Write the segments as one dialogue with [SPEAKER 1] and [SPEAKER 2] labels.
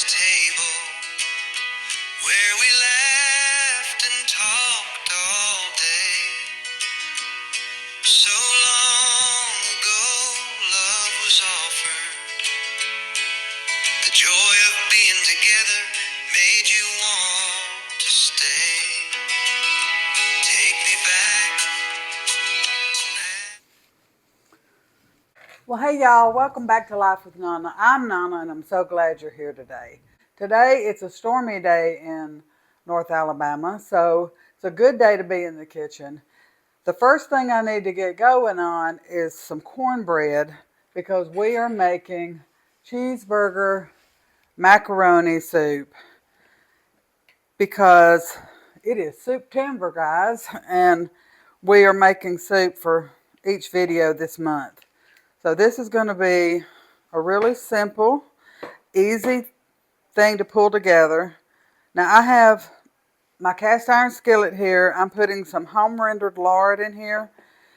[SPEAKER 1] table where we laughed and talked all day. So long ago, love was offered. The joy of being together made you want to stay. Take me back.
[SPEAKER 2] Well, hey y'all, welcome back to Life with Nana. I'm Nana and I'm so glad you're here today. Today it's a stormy day in North Alabama, so it's a good day to be in the kitchen. The first thing I need to get going on is some cornbread because we are making cheeseburger macaroni soup because it is Souptember, guys, and we are making soup for each video this month. So this is going to be a really simple, easy thing to pull together. Now I have my cast iron skillet here. I'm putting some home rendered lard in here.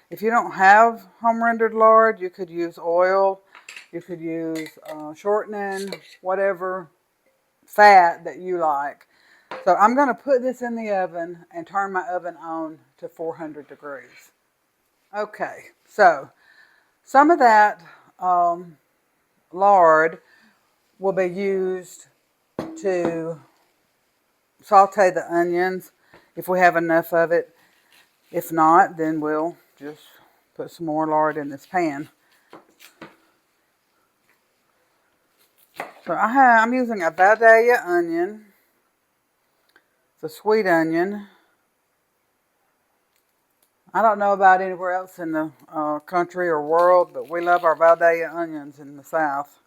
[SPEAKER 2] If you don't have home rendered lard, you could use oil. You could use shortening, whatever fat that you like. So I'm going to put this in the oven and turn my oven on to 400 degrees. Okay, so some of that lard will be used to saute the onions if we have enough of it. If not, then we'll just put some more lard in this pan. So I'm using a Vidalia onion. It's a sweet onion. I don't know about anywhere else in the country or world, but we love our Vidalia onions in the South.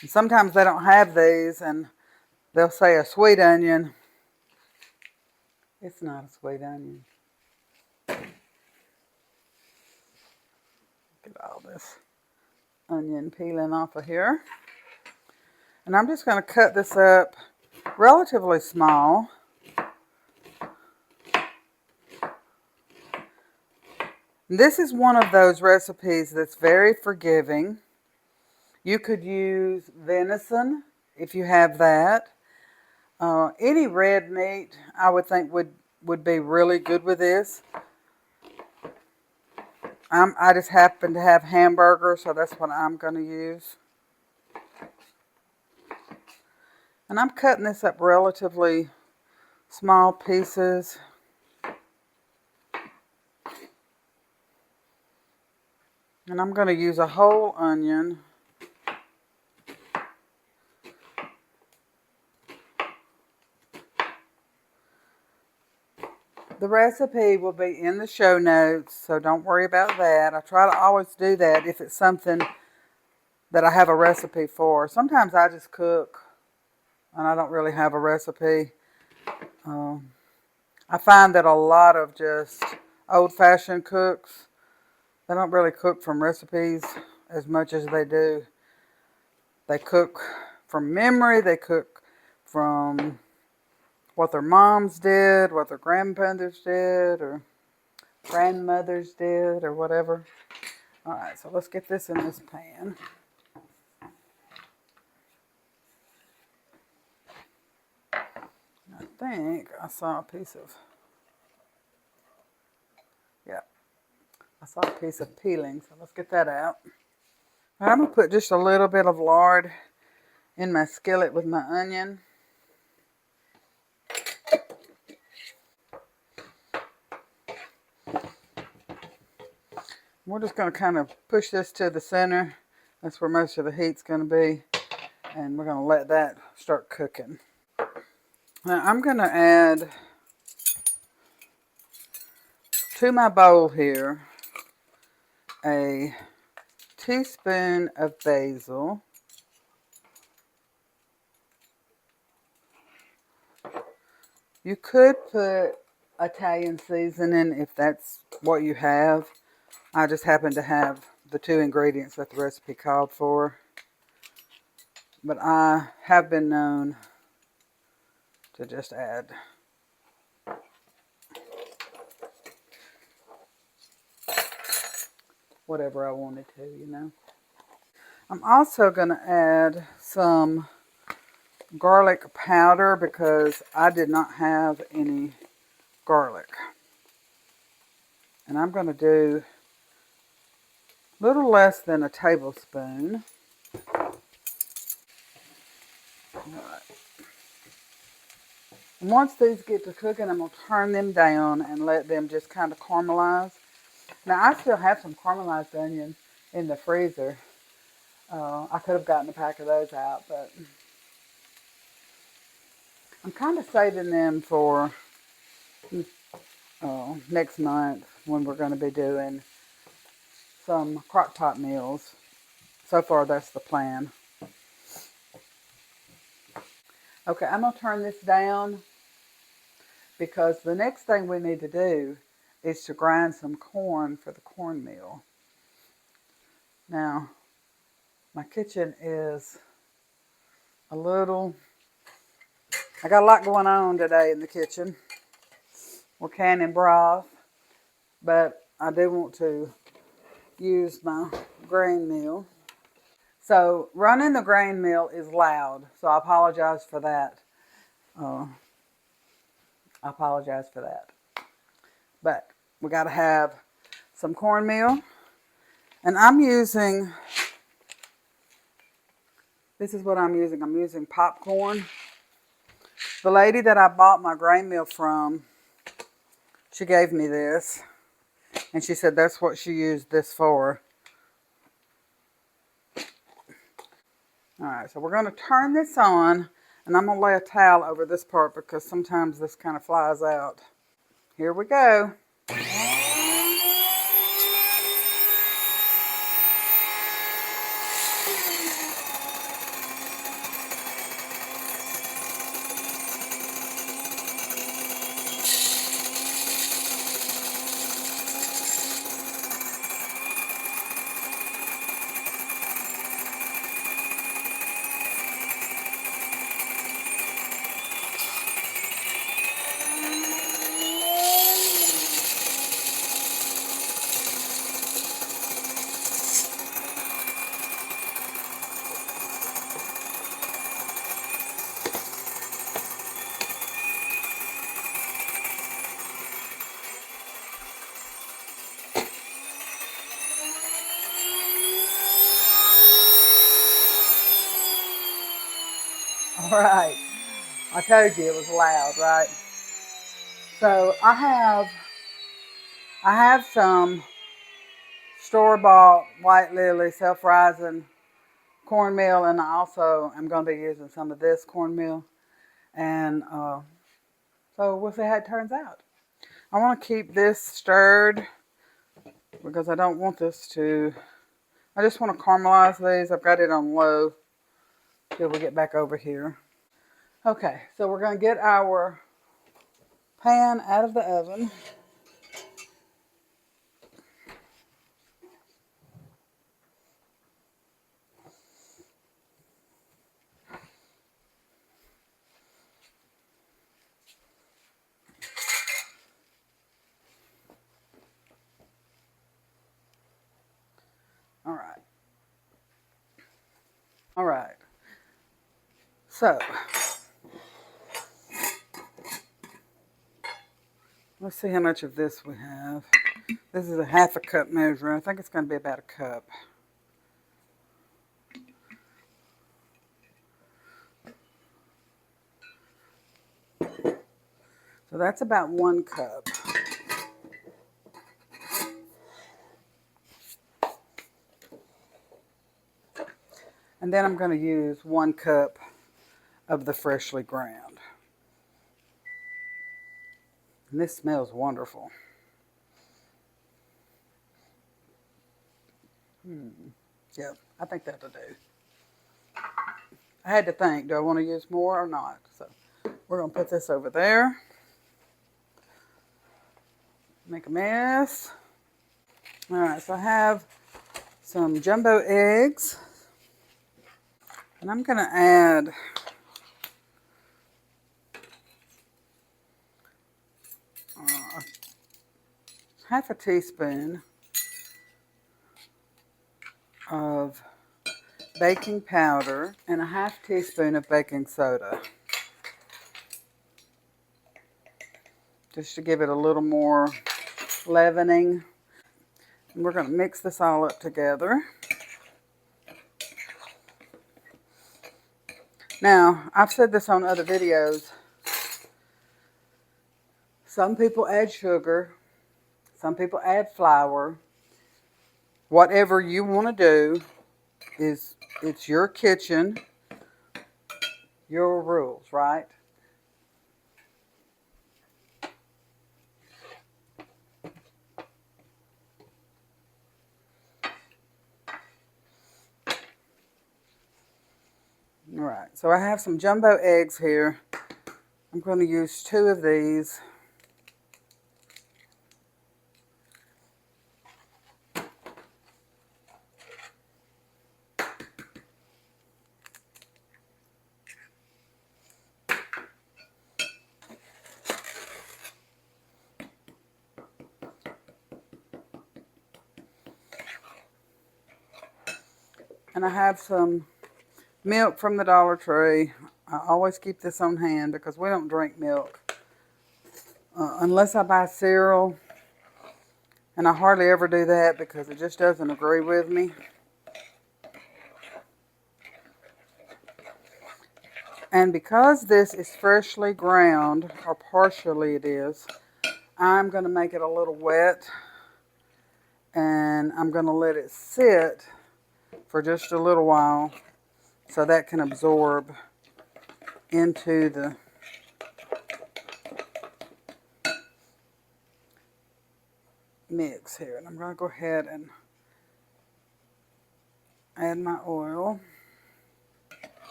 [SPEAKER 2] And sometimes they don't have these, and they'll say a sweet onion. It's not a sweet onion. Get all this onion peeling off of here. And I'm just going to cut this up relatively small. This is one of those recipes that's very forgiving. You could use venison if you have that. Any red meat I would think would be really good with this. I just happen to have hamburger, so that's what I'm going to use. And I'm cutting this up relatively small pieces. And I'm going to use a whole onion. The recipe will be in the show notes, so don't worry about that. I try to always do that if it's something that I have a recipe for. Sometimes I just cook and I don't really have a recipe. I find that a lot of just old-fashioned cooks, they don't really cook from recipes as much as they do. They cook from memory. They cook from what their moms did, what their grandmothers did, or grandmothers did, or whatever. All right, so let's get this in this pan. I think I saw a piece of, I saw a piece of peeling, so let's get that out. All right, I'm going to put just a little bit of lard in my skillet with my onion. We're just going to kind of push this to the center. That's where most of the heat's going to be. And we're going to let that start cooking. Now I'm going to add to my bowl here a teaspoon of basil. You could put Italian seasoning if that's what you have. I just happen to have the two ingredients that the recipe called for. But I have been known to just add whatever I wanted to, you know. I'm also going to add some garlic powder because I did not have any garlic. And I'm going to do a little less than a tablespoon. Alright. And once these get to cooking, I'm going to turn them down and let them just kind of caramelize. Now, I still have some caramelized onions in the freezer. I could have gotten a pack of those out, but I'm kind of saving them for next month when we're going to be doing some crock pot meals. So far, that's the plan. Okay, I'm going to turn this down because the next thing we need to do is to grind some corn for the cornmeal. Now, my kitchen is a little... I got a lot going on today in the kitchen. We're canning broth, but I do want to use my grain mill. So running the grain mill is loud, so I apologize for that. But we got to have some cornmeal. And I'm using, this is what I'm using. I'm using popcorn. The lady that I bought my grain mill from, she gave me this. And she said that's what she used this for. Alright, so we're going to turn this on. And I'm going to lay a towel over this part because sometimes this kind of flies out. Here we go. All right, I told you it was loud, right? So I have some store-bought White Lily self-rising cornmeal, and I also am going to be using some of this cornmeal, and so we'll see how it turns out. I want to keep this stirred because I don't want this to. I just want to caramelize these. I've got it on low till we get back over here. Okay, so we're going to get our pan out of the oven. All right. So, let's see how much of this we have. This is a half a cup measure. I think it's going to be about a cup. So that's about 1 cup. And then I'm going to use 1 cup of the freshly ground. And this smells wonderful. Yep, I think that'll do. I had to think, do I want to use more or not? So we're going to put this over there. Make a mess. All right, so I have some jumbo eggs. And I'm going to add half a teaspoon of baking powder and a half teaspoon of baking soda. Just to give it a little more leavening. And we're going to mix this all up together. Now, I've said this on other videos. Some people add sugar. Some people add flour. Whatever you want to do it's your kitchen, your rules, right? All right, so I have some jumbo eggs here. I'm going to use 2 of these. And I have some milk from the Dollar Tree. I always keep this on hand because we don't drink milk. Unless I buy cereal. And I hardly ever do that because it just doesn't agree with me. And because this is freshly ground, or partially it is, I'm going to make it a little wet. And I'm going to let it sit for just a little while so that can absorb into the mix here. And I'm going to go ahead and add my oil.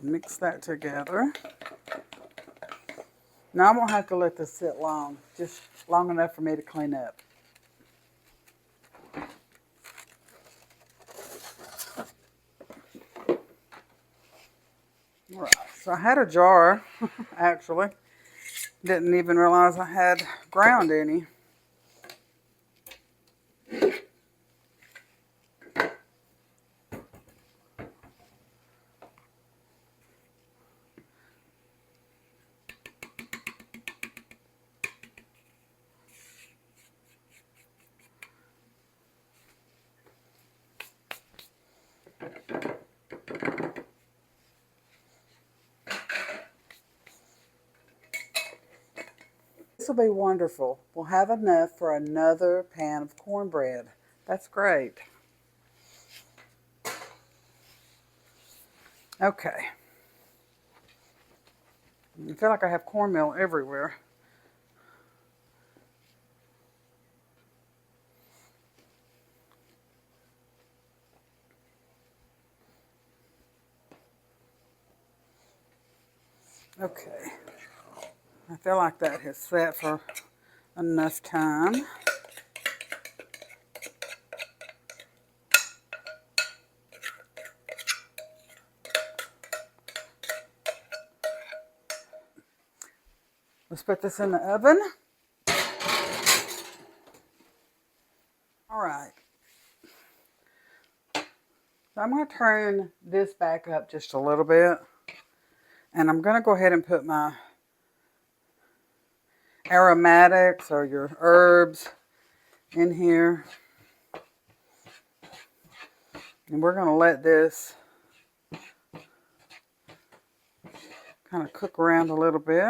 [SPEAKER 2] Mix that together. Now I won't have to let this sit long, just long enough for me to clean up. All right, so I had a jar, actually. Didn't even realize I had ground any. This will be wonderful. We'll have enough for another pan of cornbread. That's great. Okay. I feel like I have cornmeal everywhere. Okay. I feel like that has sat for enough time. Let's put this in the oven. All right. So I'm going to turn this back up just a little bit. And I'm going to go ahead and put my aromatics or your herbs in here. And we're going to let this kind of cook around a little bit.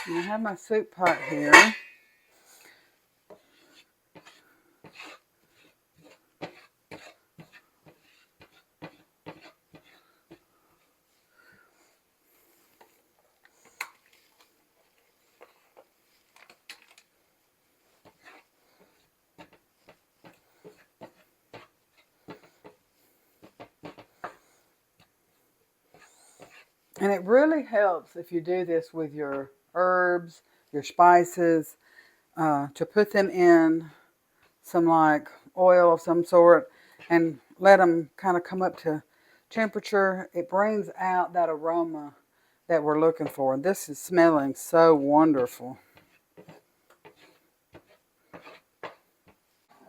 [SPEAKER 2] And I have my soup pot here. And it really helps if you do this with your herbs, your spices, to put them in some like oil of some sort and let them kind of come up to temperature. It brings out that aroma that we're looking for. And this is smelling so wonderful.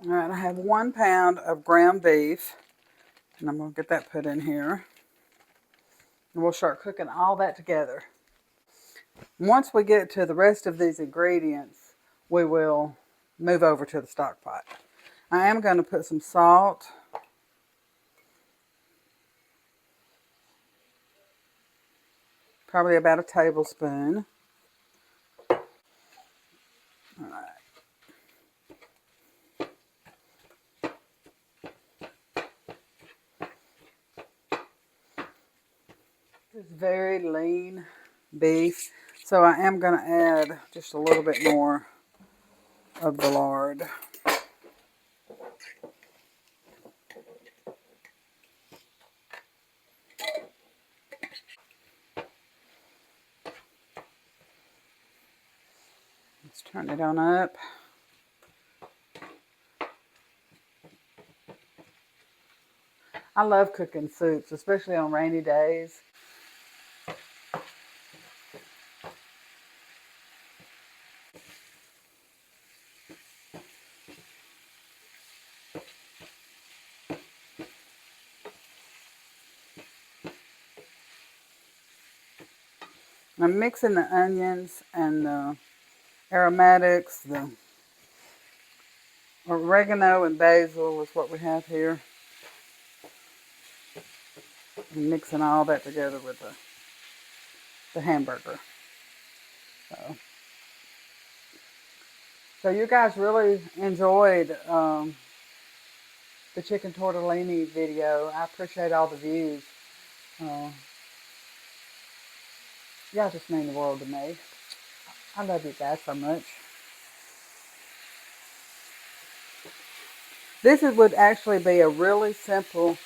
[SPEAKER 2] All right, I have 1 pound of ground beef, and I'm going to get that put in here. And we'll start cooking all that together. Once we get to the rest of these ingredients, we will move over to the stock pot. I am going to put some salt, probably about a tablespoon. All right. This is very lean beef, so I am going to add just a little bit more of the lard. Let's turn it on up. I love cooking soups, especially on rainy days. I'm mixing the onions and the aromatics, the oregano and basil is what we have here. I'm mixing all that together with the hamburger. So you guys really enjoyed the chicken tortellini video. I appreciate all the views. Y'all just mean the world to me. I love you guys so much. Would actually be a really simple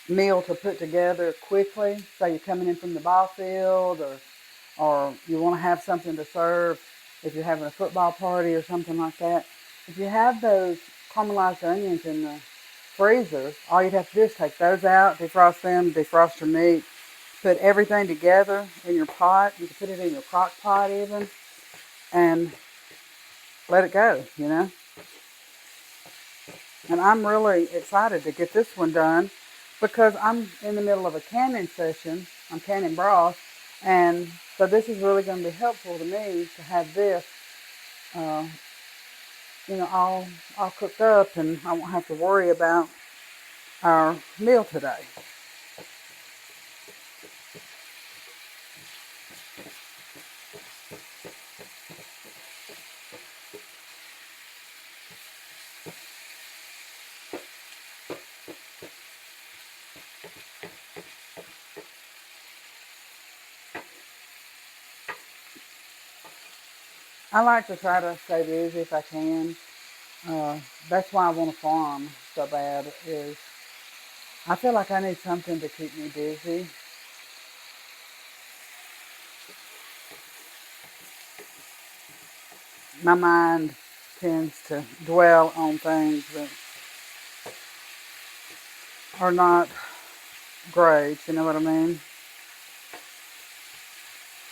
[SPEAKER 2] meal to put together quickly. So you're coming in from the ball field, or you want to have something to serve if you're having a football party or something like that. If you have those caramelized onions in the freezer, all you'd have to do is take those out, defrost them, defrost your meat, put everything together in your pot. You can put it in your crock pot even, and let it go, you know. And I'm really excited to get this one done because I'm in the middle of a canning session. I'm canning broth, and so this is really going to be helpful to me to have this, all cooked up, and I won't have to worry about our meal today. I like to try to stay busy if I can. That's why I want to farm so bad, is I feel like I need something to keep me busy. My mind tends to dwell on things that are not great, you know what I mean?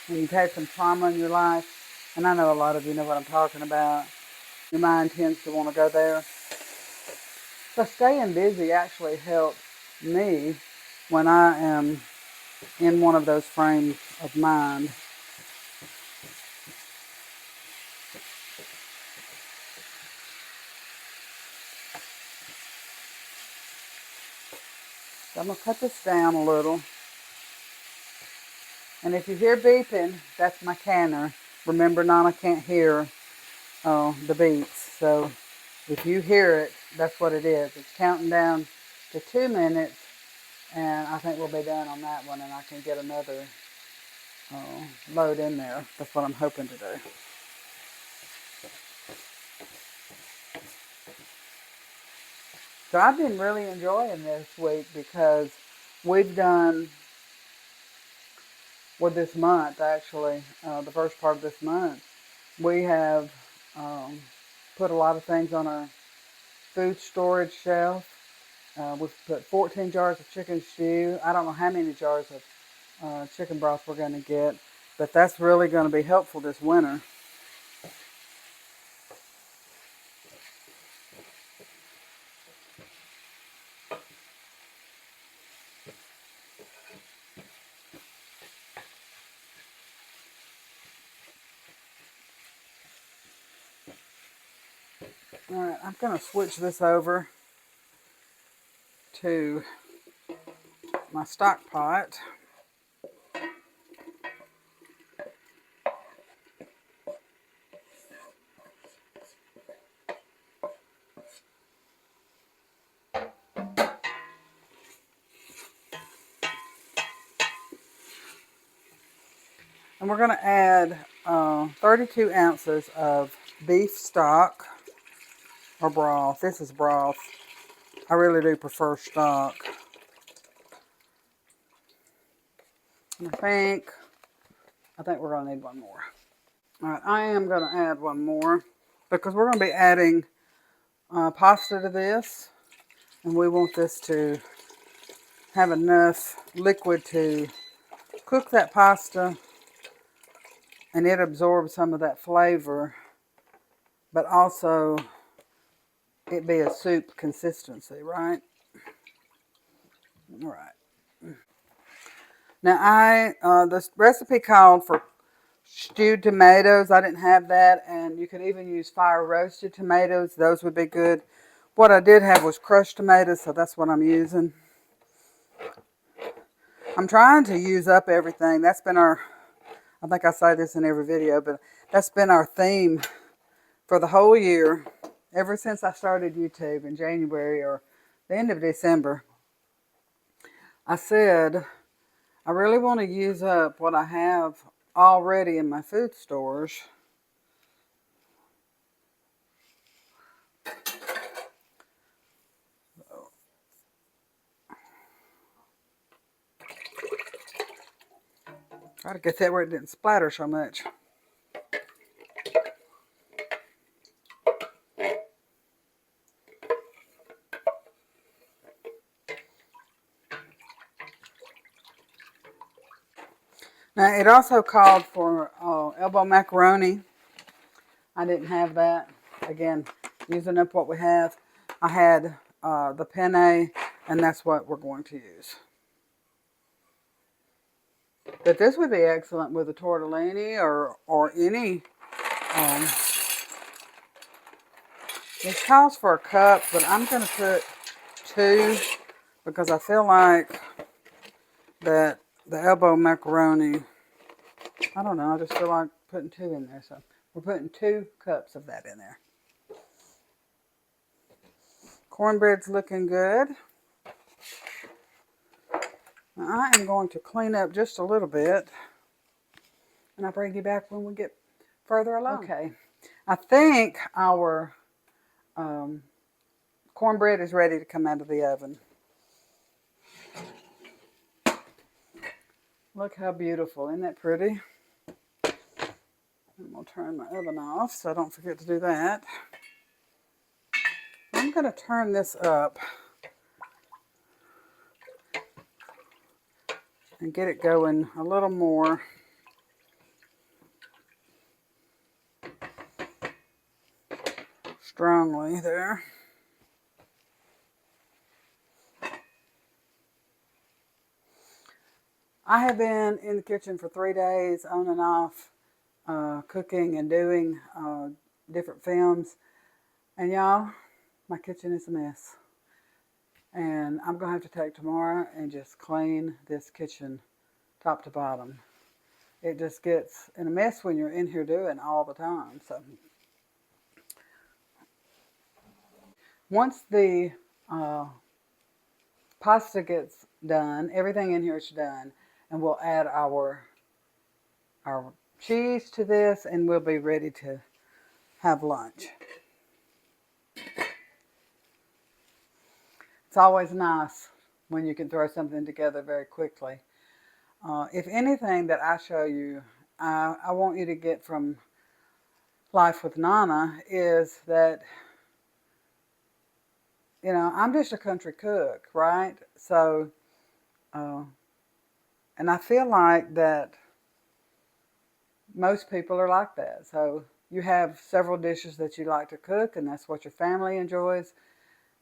[SPEAKER 2] When you've had some trauma in your life, and I know a lot of you know what I'm talking about, your mind tends to want to go there. So staying busy actually helps me when I am in one of those frames of mind. So I'm going to cut this down a little. And if you hear beeping, that's my canner. Remember, Nana can't hear the beeps. So if you hear it, that's what it is. It's counting down to 2 minutes, and I think we'll be done on that one, and I can get another load in there. That's what I'm hoping to do. So I've been really enjoying this week because we've done, this month actually, the first part of this month, we have put a lot of things on our food storage shelf. We've put 14 jars of chicken stew. I don't know how many jars of chicken broth we're going to get, but that's really going to be helpful this winter. Alright, I'm going to switch this over to my stock pot. And we're going to add 32 ounces of beef stock or broth. This is broth. I really do prefer stock. And I think we're going to need one more. All right, I am going to add one more because we're going to be adding pasta to this. And we want this to have enough liquid to cook that pasta and it absorbs some of that flavor, but also it be a soup consistency, right? All right. Now this recipe called for stewed tomatoes. I didn't have that, and you could even use fire roasted tomatoes. Those would be good. What I did have was crushed tomatoes, so that's what I'm using. I'm trying to use up everything. That's been I think I say this in every video, but that's been our theme for the whole year, ever since I started YouTube in January or the end of December. I said, I really want to use up what I have already in my food stores. Try to get that where it didn't splatter so much. Now, it also called for elbow macaroni. I didn't have that. Again, using up what we have. I had the penne, and that's what we're going to use. But this would be excellent with a tortellini or any. It calls for a cup, but I'm going to put 2 because I feel like that the elbow macaroni, I don't know, I just feel like putting 2 in there. So we're putting 2 cups of that in there. Cornbread's looking good. Now I am going to clean up just a little bit, and I'll bring you back when we get further along. Okay, I think our cornbread is ready to come out of the oven. Look how beautiful, isn't that pretty? I'm going to turn my oven off so I don't forget to do that. I'm going to turn this up and get it going a little more. Strongly there. I have been in the kitchen for 3 days on and off, cooking and doing different films. And y'all, my kitchen is a mess. And I'm going to have to take tomorrow and just clean this kitchen top to bottom. It just gets in a mess when you're in here doing all the time. So once the pasta gets done, everything in here is done, and we'll add our cheese to this, and we'll be ready to have lunch. It's always nice when you can throw something together very quickly. If anything that I show you, I want you to get from Life with Nana is that, you know, I'm just a country cook, right? So, and I feel like that most people are like that. So you have several dishes that you like to cook, and that's what your family enjoys.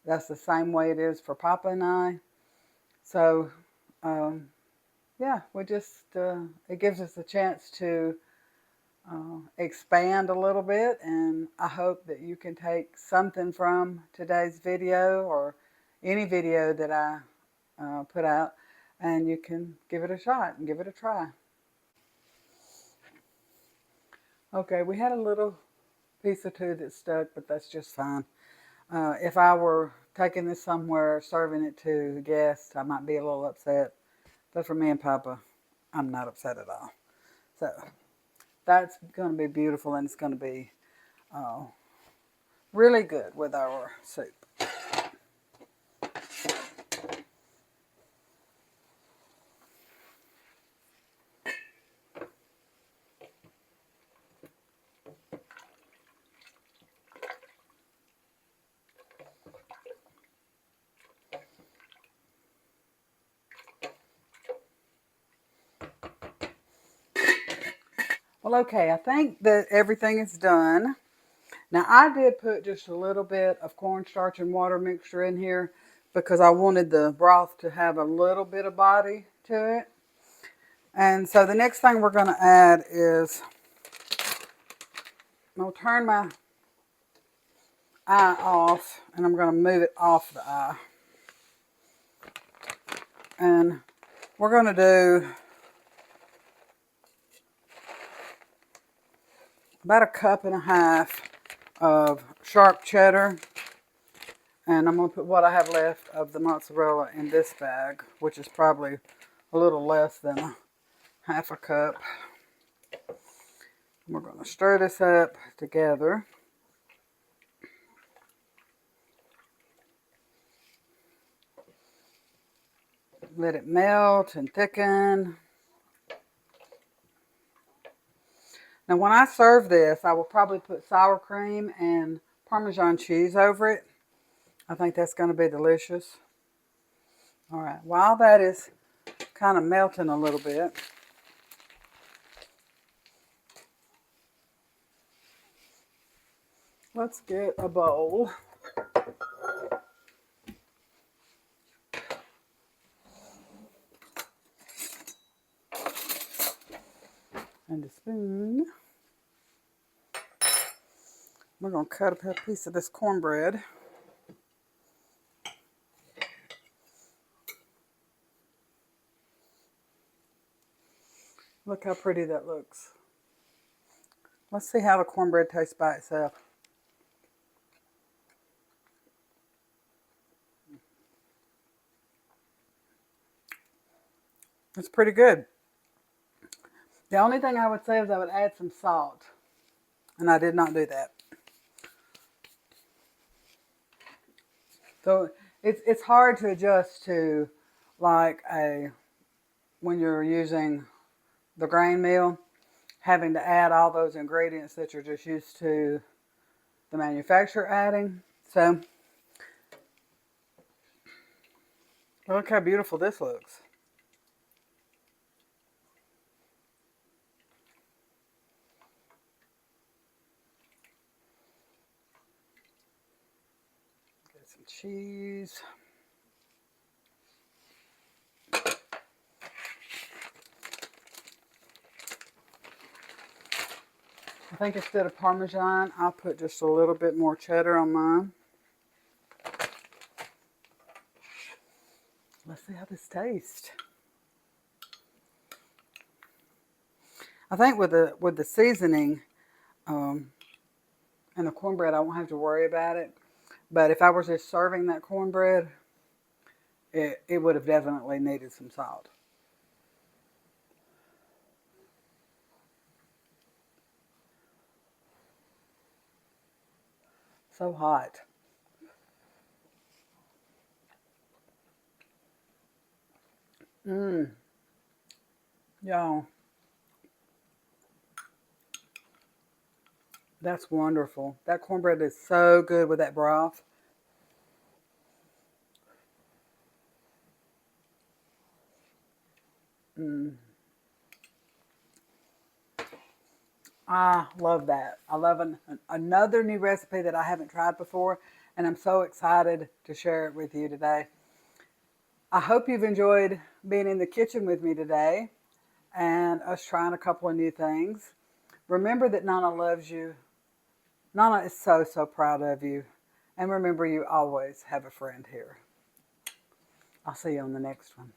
[SPEAKER 2] That's the same way it is for Papa and I. So, yeah, we just, it gives us a chance to expand a little bit, and I hope that you can take something from today's video or any video that I put out, and you can give it a shot and give it a try. Okay, we had a little piece or two that stuck, but that's just fine. If I were taking this somewhere, serving it to guests, I might be a little upset. But for me and Papa, I'm not upset at all. So that's going to be beautiful, and it's going to be uh, really good with our soup. Well, okay, I think that everything is done. Now, I did put just a little bit of cornstarch and water mixture in here because I wanted the broth to have a little bit of body to it. And so the next thing we're going to add is, I'm going to turn my eye off, and I'm going to move it off the eye. And we're going to do about 1.5 cups of sharp cheddar. And I'm going to put what I have left of the mozzarella in this bag, which is probably a little less than 1/2 cup. We're going to stir this up together. Let it melt and thicken. Now when I serve this, I will probably put sour cream and Parmesan cheese over it. I think that's going to be delicious. All right, while that is kind of melting a little bit, let's get a bowl. And a spoon. We're going to cut up a piece of this cornbread. Look how pretty that looks. Let's see how the cornbread tastes by itself. It's pretty good. The only thing I would say is I would add some salt. And I did not do that. So it's hard to adjust to like when you're using the grain meal, having to add all those ingredients that you're just used to the manufacturer adding. So look how beautiful this looks. Get some cheese. I think instead of Parmesan, I'll put just a little bit more cheddar on mine. Let's see how this tastes. I think with the seasoning and the cornbread, I won't have to worry about it. But if I was just serving that cornbread, it would have definitely needed some salt. So hot. Y'all, that's wonderful. That cornbread is so good with that broth. I love that. I love another new recipe that I haven't tried before, and I'm so excited to share it with you today. I hope you've enjoyed being in the kitchen with me today and us trying a couple of new things. Remember that Nana loves you. Nana is so, so proud of you. And remember, you always have a friend here. I'll see you on the next one.